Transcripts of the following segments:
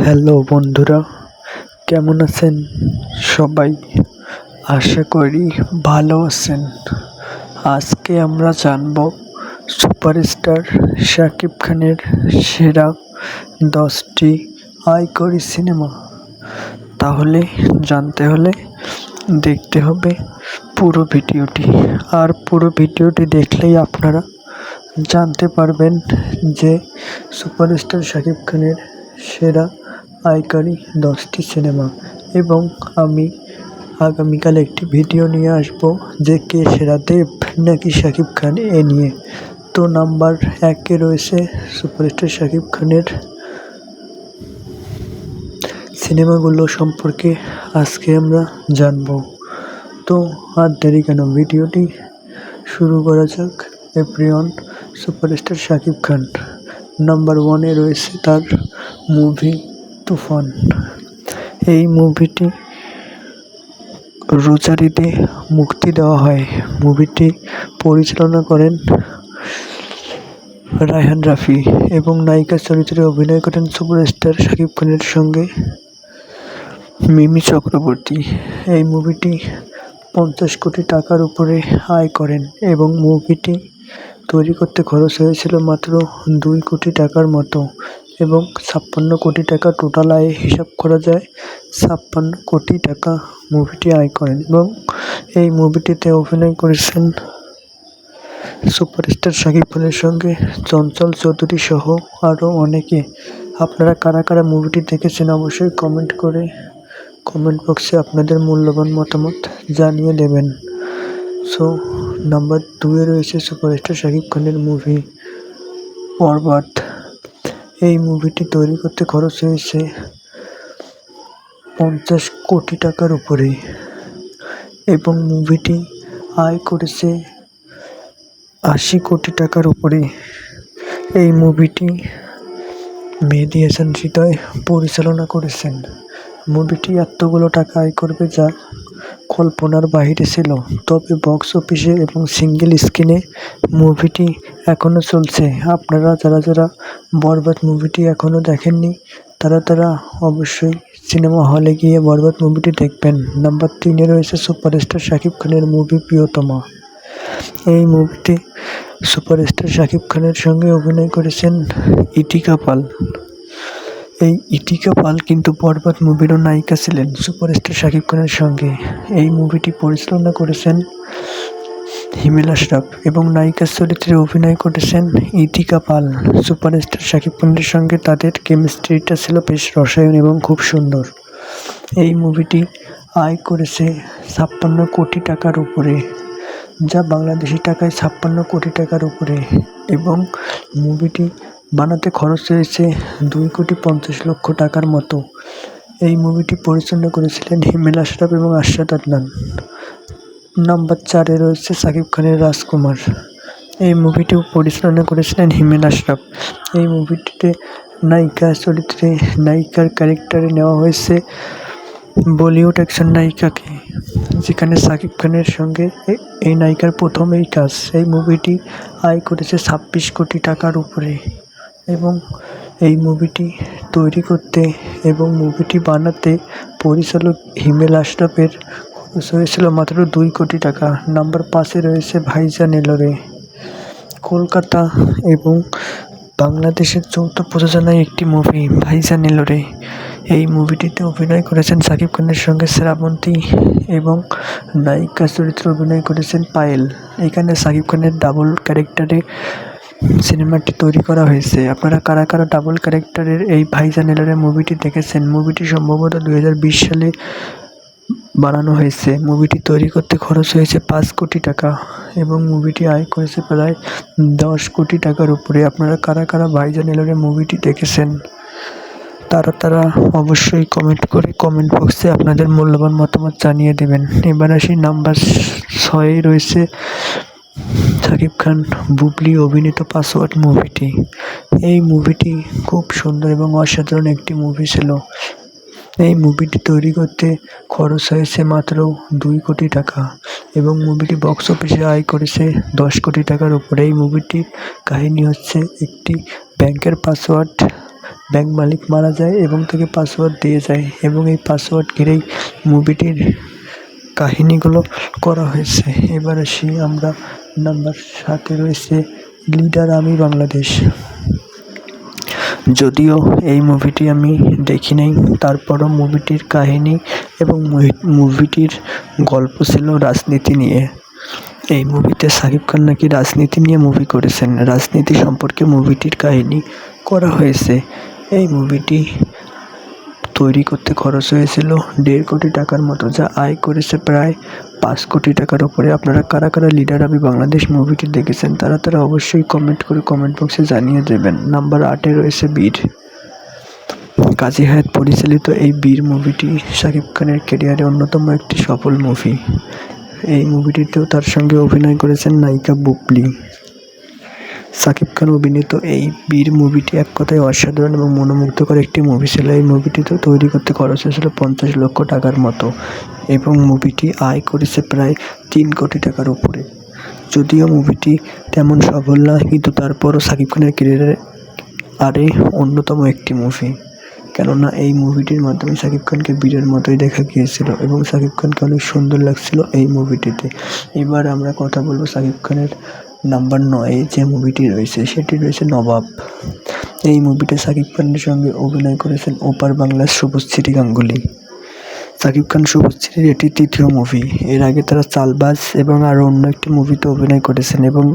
Hello বন্ধুরা, কেমন আছেন সবাই? আশা করি ভালো আছেন। আজকে আমরা জানব সুপারস্টার শাকিব খানের সেরা 10টি আয়করি সিনেমা। তাহলে জানতে হলে দেখতে হবে পুরো ভিডিওটি। আর পুরো ভিডিওটি দেখলেই আপনারা জানতে পারবেন যে সুপারস্টার শাকিব খানের সেরা আয়করি 10টি সিনেমা। এবং আমি আগামীকাল একটি ভিডিও নিয়ে আসব যে কে সেরা, দেব নাকি শাকিব খান এ নিয়ে। তো নাম্বার 1-এ রয়েছে সুপারস্টার শাকিব খানের সিনেমাগুলো সম্পর্কে আজকে আমরা জানব। তো আর দেরি কেন, ভিডিওটি শুরু করা যাক। Everyone, superstar Shakib Khan number 1-এ রয়েছে তার মুভি তুফান। এই মুভিটি রোজার ঈদে মুক্তি দেওয়া হয়। মুভিটি পরিচালনা করেন রায়হান রাফি এবং নায়িকা চরিত্রে অভিনয় করেন সুপারস্টার শাকিব খানের সঙ্গে মিমি চক্রবর্তী। এই মুভিটি 50 কোটি টাকার উপরে আয় করেন এবং মুভিটি তৈরি করতে খরচ হয়েছিল মাত্র 2 কোটি টাকার মতো এবং 56 কোটি টাকা টোটাল আয় হিসাব করা যায়। 56 কোটি টাকা মুভিটি আয় করেন এবং এই মুভিটিতে অভিনয় করেছেন সুপারস্টার শাকিব খানের সঙ্গে চঞ্চল চৌধুরী সহ আরও অনেকে। আপনারা কারা কারা মুভিটি দেখেছেন অবশ্যই কমেন্ট বক্সে আপনাদের মূল্যবান মতামত জানিয়ে দেবেন। সো নাম্বার 2-এ রয়েছে সুপারস্টার শাকিব খানের মুভি বরবাদ। এই মুভিটি তৈরি করতে খরচ হয়েছে 50 কোটি টাকার উপরে এবং মুভিটি আয় করেছে 80 কোটি টাকার উপরে। এই মুভিটি মেহেদী হাসান হৃদয় পরিচালনা করেছেন। মুভিটি এতগুলো টাকা আয় করবে যা কল্পনার বাইরে ছিল। তবে বক্স অফিসে এবং সিঙ্গেল স্ক্রিনে মুভিটি এখনও চলছে। আপনারা যারা বরবাদ মুভিটি এখনও দেখেননি তারা অবশ্যই সিনেমা হলে গিয়ে বরবাদ মুভিটি দেখবেন। নাম্বার 3-এ রয়েছে সুপারস্টার শাকিব খানের মুভি প্রিয়তমা। এই মুভিতে সুপারস্টার শাকিব খানের সঙ্গে অভিনয় করেছেন ইতিকা পাল। এই ইতিকা পাল কিন্তু বরবাদ মুভিরও নায়িকা ছিলেন সুপারস্টার শাকিব খানের সঙ্গে। এই মুভিটি পরিচালনা করেছেন হিমেল আশরাফ এবং নায়িকার চরিত্রে অভিনয় করেছেন ইতিকা পাল। সুপারস্টার শাকিব খানের সঙ্গে তাদের কেমিস্ট্রিটা ছিল বেশ রসায়ন এবং খুব সুন্দর। এই মুভিটি আয় করেছে 56 কোটি টাকার উপরে, যা বাংলাদেশি টাকায় 56 কোটি টাকার উপরে এবং মুভিটি বানাতে খরচ হয়েছে 2,50,00,000 টাকার মতো। এই মুভিটি পরিচালনা করেছিলেন হিমেল আশরাফ এবং আশরাত আদনান। নাম্বার 4-এ রয়েছে শাকিব খানের রাজকুমার। এই মুভিটিও পরিচালনা করেছিলেন হিমেল আশরাফ। এই মুভিটিতে নায়িকার ক্যারেক্টারে নেওয়া হয়েছে বলিউড একজন নায়িকাকে, যেখানে শাকিব খানের সঙ্গে এই নায়িকার প্রথম এই কাজ। এই মুভিটি আয় করেছে 26 কোটি টাকার উপরে এবং এই মুভিটি তৈরি করতে এবং মুভিটি বানাতে পরিচালক হিমেল আশরাফের খরচ হয়েছিল মাত্র 2 কোটি টাকা। নাম্বার 5-এ রয়েছে ভাইজান এলোরে। কলকাতা এবং বাংলাদেশের যৌথ প্রযোজনায় একটি মুভি ভাইজান এলোরে। এই মুভিটিতে অভিনয় করেছেন শাকিব খানের সঙ্গে শ্রাবন্তী এবং নায়িকা চরিত্রে অভিনয় করেছেন পায়েল। এখানে শাকিব খানের ডাবল ক্যারেক্টারে সিনেমাটি তৈরি করা হয়েছে। আপনারা কারা কারা ডাবল ক্যারেক্টারের এই ভাইজান এলোরে মুভিটি দেখেছেন? মুভিটি সম্ভবত 2020 সালে বানানো হয়েছে। মুভিটি তৈরি করতে খরচ হয়েছে 5 কোটি টাকা এবং মুভিটি আয় করেছে প্রায় 10 কোটি টাকার উপরে। আপনারা কারা কারা ভাইজান এলোরে মুভিটি দেখেছেন তারা অবশ্যই কমেন্ট বক্সে আপনাদের মূল্যবান মতামত জানিয়ে দেবেন। এবার আসি নাম্বার 6-এ রয়েছে শাকিব খান বুবলি অভিনীত পাসওয়ার্ড মুভিটি। এই মুভিটি খুব সুন্দর এবং অসাধারণ একটি মুভি ছিল। এই মুভিটি তৈরি করতে খরচ হয়েছে মাত্র 2 কোটি টাকা এবং মুভিটি বক্স অফিসে আয় করেছে 10 কোটি টাকার উপরে। এই মুভিটির কাহিনী হচ্ছে একটি ব্যাংকের পাসওয়ার্ড ব্যাংক মালিক মারা যায় এবং তাকে পাসওয়ার্ড দিয়ে যায় এবং এই পাসওয়ার্ড ঘিরেই মুভিটির কাহিনীগুলো করা হয়েছে। এবার আসি আমরা নাম্বার 7-এ রয়েছে লিডার আমি বাংলাদেশ। যদিও এই মুভিটি আমি দেখি নাই, তারপরও মুভিটির কাহিনী এবং মুভিটির গল্প ছিল রাজনীতি নিয়ে। এই মুভিতে শাকিব খান নাকি রাজনীতি নিয়ে মুভি করেছেন, রাজনীতি সম্পর্কে মুভিটির কাহিনী করা হয়েছে। এই মুভিটি তৈরি করতে খরচ হয়েছিল 1.5 কোটি টাকার মতো, যা আয় করেছে প্রায় 5 কোটি টাকার উপরে। আপনারা কারা কারা লিডার আমি বাংলাদেশ মুভিটি দেখেছেন তারা অবশ্যই কমেন্ট করে কমেন্ট বক্সে জানিয়ে দেবেন। নাম্বার 8-এ রয়েছে বীর। কাজী হায়াৎ পরিচালিত এই বীর মুভিটি শাকিব খানের ক্যারিয়ারে অন্যতম একটি সফল মুভি। এই মুভিটিতেও তার সঙ্গে অভিনয় করেছেন নায়িকা বুবলি। শাকিব খান অভিনীত এই বীর মুভিটি এক কথায় অসাধারণ এবং মনোমুগ্ধকর একটি মুভি ছিল। এই মুভিটিতে তৈরি করতে খরচ হয়েছিল 50 লক্ষ টাকার মতো এবং মুভিটি আয় করেছে প্রায় 3 কোটি টাকার উপরে। যদিও মুভিটি তেমন সফল না, কিন্তু তারপরও শাকিব খানের ক্যারিয়ারে অন্যতম একটি মুভি, কেননা এই মুভিটির মাধ্যমে শাকিব খানকে বীরের মতোই দেখা গিয়েছিল এবং শাকিব খানকে অনেক সুন্দর লাগছিল এই মুভিটিতে। এবার আমরা কথা বলবো শাকিব খানের নাম্বার 9-এ যে মুভিটি রয়েছে সেটি রয়েছে নবাব। এই মুভিতে শাকিব খানের সঙ্গে অভিনয় করেছেন ওপার বাংলার শুভশ্রী গাঙ্গুলী। শাকিব খান শুভশ্রীর এটি 3য় মুভি। এর আগে তারা চালবাজ এবং আরও অন্য একটি মুভিতে অভিনয় করেছেন এবং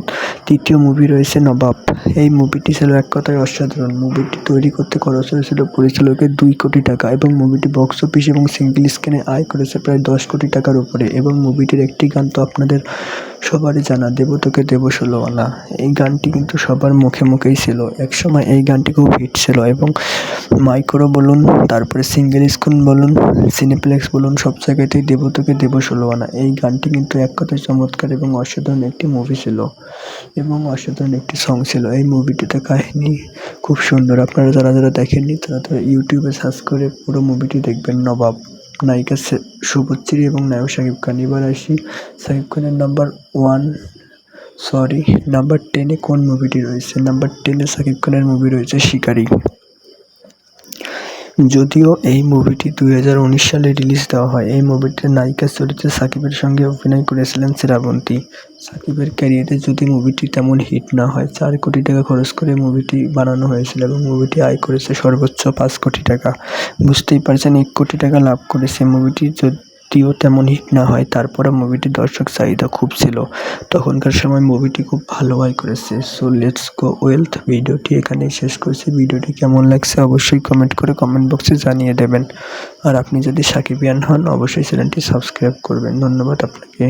3য় মুভি রয়েছে নবাব। এই মুভিটি ছিল এক কথায় অসাধারণ। মুভিটি তৈরি করতে খরচ হয়েছিল পরিচালকের 2 কোটি টাকা এবং মুভিটি বক্স অফিস এবং সিঙ্গেল স্ক্রিনে আয় করেছে প্রায় 10 কোটি টাকার উপরে এবং মুভিটির একটি গান তো আপনাদের সবারই জানা, দেবো তোকে দেবো 16 আনা। এই গানটি কিন্তু সবার মুখে মুখেই ছিল, একসময় এই গানটি খুব হিট ছিল এবং মাইক্রো বলুন, তারপরে সিঙ্গেল স্ক্রিন বলুন, সিনেপ্লেক্স বলুন, সব জায়গাতেই দেবো তোকে দেবো 16 আনা। এই গানটি কিন্তু এক কথায় চমৎকার এবং অসাধারণ একটি মুভি ছিল এবং অসাধারণ একটি সং ছিল। এই মুভিটিতে কাহিনী খুব সুন্দর। আপনারা যারা দেখেননি তারা ইউটিউবে সার্চ করে পুরো মুভিটি দেখবেন। নবাব, নায়িকা শুভশ্রী এবং নায়ক শাকিব খান। এবার আসি শাকিব খানের নাম্বার 10-এ কোন মুভিটি রয়েছে। নাম্বার 10-এ শাকিব খানের মুভি রয়েছে শিকারি। যদিও এই মুভিটি 2019 সালে রিলিজ দেওয়া হয়। এই মুভিটির নায়িকার চরিত্রে শাকিবের সঙ্গে অভিনয় করেছিলেন শ্রাবন্তী। শাকিবের ক্যারিয়ারে যদি মুভিটি তেমন হিট না হয়, 4 কোটি টাকা খরচ করে মুভিটি বানানো হয়েছিল এবং মুভিটি আয় করেছে সর্বোচ্চ 5 কোটি টাকা। বুঝতেই পারছেন 1 কোটি টাকা লাভ করেছে। মুভিটি যদিও তেমন হিট না হয়, তারপরে মুভিটির দর্শক চাহিদা খুব ছিল। তখনকার সময় মুভিটি খুব ভালো আয় করেছে। So let's go wealth. ভিডিওটি এখানেই শেষ করছি। ভিডিওটি কেমন লাগছে অবশ্যই কমেন্ট করে কমেন্ট বক্সে জানিয়ে দেবেন। আর আপনি যদি সাকিবিয়ান হন অবশ্যই চ্যানেলটি সাবস্ক্রাইব করবেন। ধন্যবাদ আপনাকে।